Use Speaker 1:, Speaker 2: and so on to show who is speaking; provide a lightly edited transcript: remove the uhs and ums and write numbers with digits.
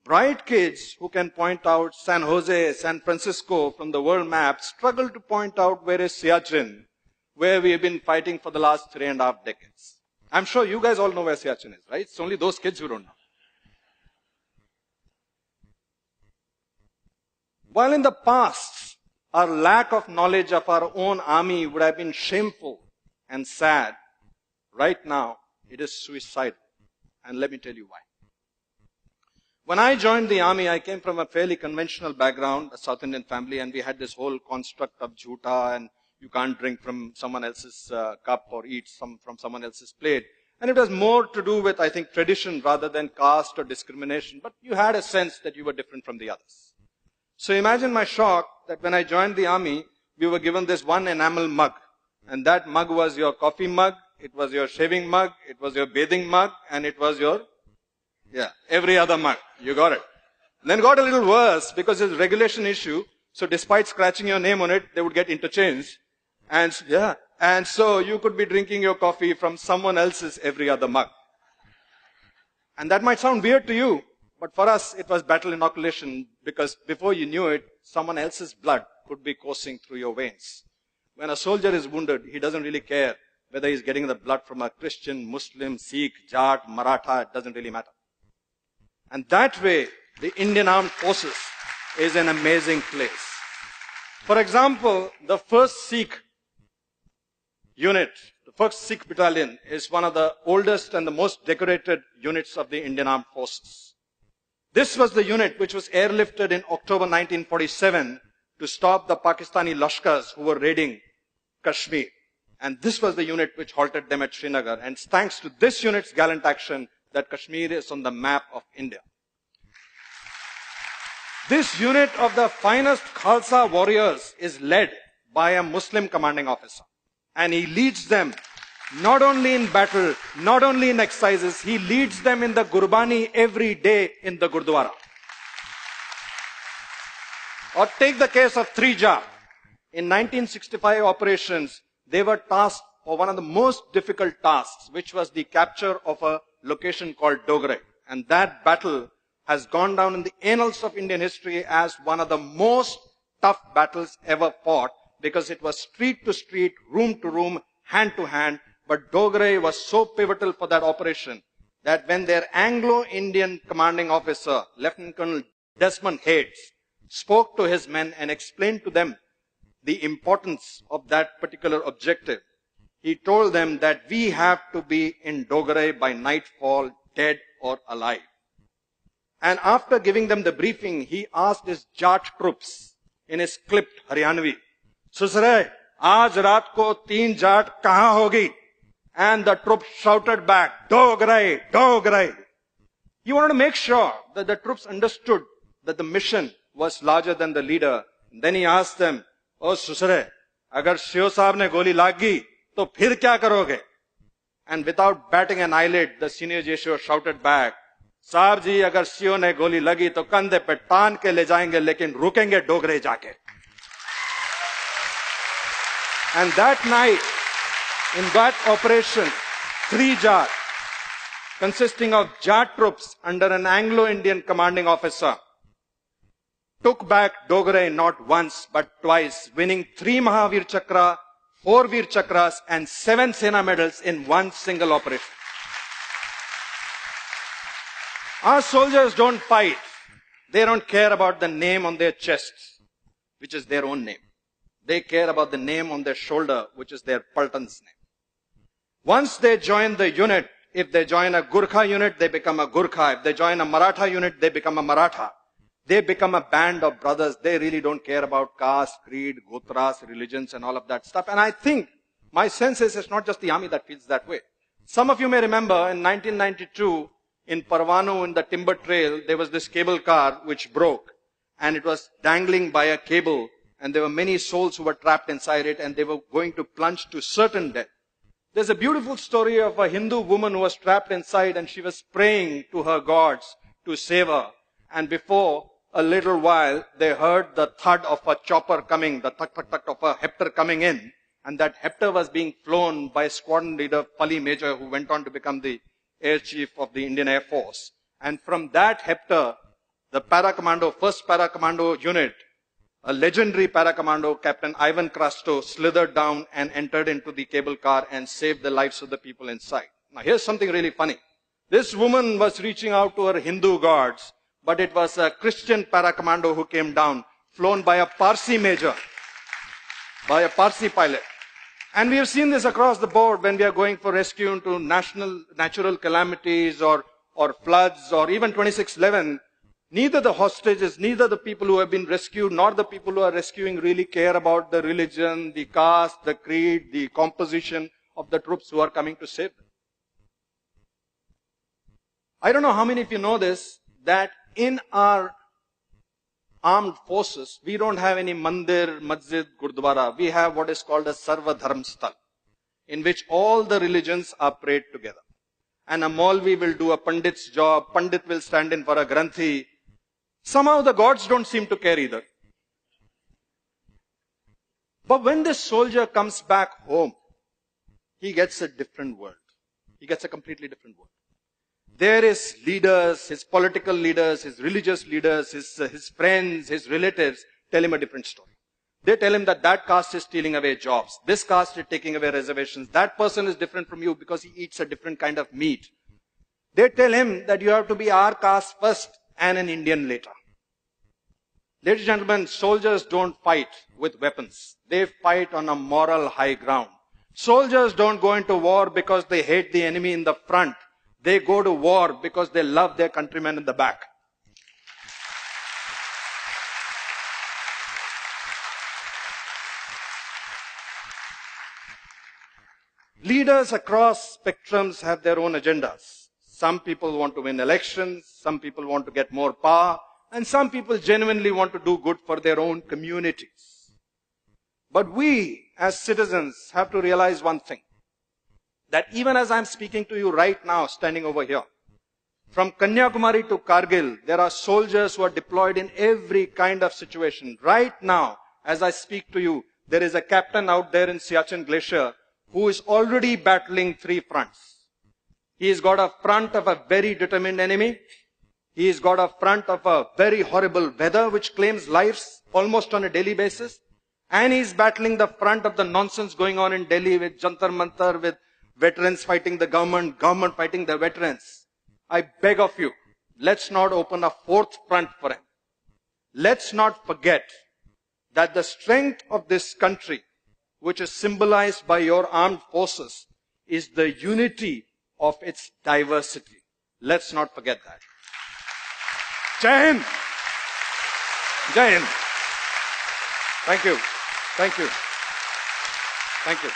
Speaker 1: Bright kids who can point out San Jose, San Francisco from the world map struggle to point out where is Siachen, where we have been fighting for the last 3.5 decades. I'm sure you guys all know where Siachen is, right? It's only those kids who don't know. While in the past, our lack of knowledge of our own army would have been shameful and sad, right now it is suicidal. And let me tell you why. When I joined the army, I came from a fairly conventional background, a South Indian family, and we had this whole construct of jhuta, and you can't drink from someone else's cup or eat from someone else's plate. And it was more to do with, I think, tradition rather than caste or discrimination, but you had a sense that you were different from the others. So imagine my shock that when I joined the army, we were given this one enamel mug, and that mug was your coffee mug, it was your shaving mug, it was your bathing mug, and it was your every other mug. You got it. And then it got a little worse because it's a regulation issue. So despite scratching your name on it, they would get interchanged. And so you could be drinking your coffee from someone else's every other mug. And that might sound weird to you, but for us it was battle inoculation, because before you knew it, someone else's blood could be coursing through your veins. When a soldier is wounded, he doesn't really care whether he's getting the blood from a Christian, Muslim, Sikh, Jat, Maratha, it doesn't really matter. And that way, the Indian Armed Forces is an amazing place. For example, the 1st Sikh unit, the 1st Sikh battalion, is one of the oldest and the most decorated units of the Indian Armed Forces. This was the unit which was airlifted in October 1947 to stop the Pakistani Lashkars who were raiding Kashmir. And this was the unit which halted them at Srinagar. And it's thanks to this unit's gallant action that Kashmir is on the map of India. This unit of the finest Khalsa warriors is led by a Muslim commanding officer. And he leads them not only in battle, not only in exercises, he leads them in the Gurbani every day in the Gurdwara. Or take the case of Trija. In 1965 operations, they were tasked for one of the most difficult tasks, which was the capture of a location called Dogre. And that battle has gone down in the annals of Indian history as one of the most tough battles ever fought, because it was street to street, room to room, hand to hand. But Dogre was so pivotal for that operation that when their Anglo-Indian commanding officer, Lieutenant Colonel Desmond Hayes, spoke to his men and explained to them the importance of that particular objective, he told them that we have to be in Dogre by nightfall, dead or alive. And after giving them the briefing, he asked his Jat troops in his clipped Haryanvi, Susre, aaj raat ko 3 Jat kahan hogi? And the troops shouted back, Dogre, Dogre. He wanted to make sure that the troops understood that the mission was larger than the leader. And then he asked them, Oh Susre, agar Shio Saab ne goli lagi, to phir kya karoge? And without batting an eyelid, the senior Jesho shouted back, Saab ji, agar Shio ne goli lagi, to kandhe pe taan ke le jayenge, lekin rukenge Dogre jaake. And that night, in that operation, 3 Jat, consisting of Jat troops under an Anglo-Indian commanding officer, took back Dogre not once but twice, winning 3 Mahavir Chakra, 4 Veer Chakras and 7 Sena medals in one single operation. Our soldiers don't fight. They don't care about the name on their chests, which is their own name. They care about the name on their shoulder, which is their Paltan's name. Once they join the unit, if they join a Gurkha unit, they become a Gurkha. If they join a Maratha unit, they become a Maratha. They become a band of brothers. They really don't care about caste, creed, gotras, religions and all of that stuff. And I think, my sense is it's not just the army that feels that way. Some of you may remember in 1992, in Parvanu, in the timber trail, there was this cable car which broke. And it was dangling by a cable. And there were many souls who were trapped inside it, and they were going to plunge to certain death. There's a beautiful story of a Hindu woman who was trapped inside, and she was praying to her gods to save her. And before a little while, they heard the thud of a chopper coming, the thud of a Hepter coming in. And that Hepter was being flown by squadron leader Pali Major, who went on to become the air chief of the Indian Air Force. And from that Hepter, the para-commando, first para-commando unit, a legendary para-commando, Captain Ivan Krasto, slithered down and entered into the cable car and saved the lives of the people inside. Now here's something really funny. This woman was reaching out to her Hindu gods, but it was a Christian para-commando who came down, flown by a Parsi major, by a Parsi pilot. And we have seen this across the board when we are going for rescue into natural calamities or floods or even 2611. Neither the hostages, neither the people who have been rescued, nor the people who are rescuing really care about the religion, the caste, the creed, the composition of the troops who are coming to save them. I don't know how many of you know this, that in our armed forces, we don't have any mandir, masjid, gurdwara. We have what is called a Sarva Dharm Sthal, in which all the religions are prayed together. And a Maulvi will do a Pandit's job, Pandit will stand in for a Granthi. Somehow the gods don't seem to care either. But when this soldier comes back home, he gets a different world. He gets a completely different world. There his leaders, his political leaders, his religious leaders, his friends, his relatives tell him a different story. They tell him that caste is stealing away jobs. This caste is taking away reservations. That person is different from you because he eats a different kind of meat. They tell him that you have to be our caste first and an Indian later. Ladies and gentlemen, soldiers don't fight with weapons. They fight on a moral high ground. Soldiers don't go into war because they hate the enemy in the front. They go to war because they love their countrymen in the back. Leaders across spectrums have their own agendas. Some people want to win elections, some people want to get more power, and some people genuinely want to do good for their own communities. But we, as citizens, have to realize one thing. That even as I'm speaking to you right now, standing over here, from Kanyakumari to Kargil, there are soldiers who are deployed in every kind of situation. Right now, as I speak to you, there is a captain out there in Siachen Glacier who is already battling 3 fronts. He's got a front of a very determined enemy. He's got a front of a very horrible weather which claims lives almost on a daily basis. And he's battling the front of the nonsense going on in Delhi with Jantar Mantar, with veterans fighting the government, government fighting the veterans. I beg of you, let's not open a 4th front for him. Let's not forget that the strength of this country, which is symbolized by your armed forces, is the unity of its diversity. Let's not forget that. Jai Hind! Jai Hind! Thank you. Thank you. Thank you.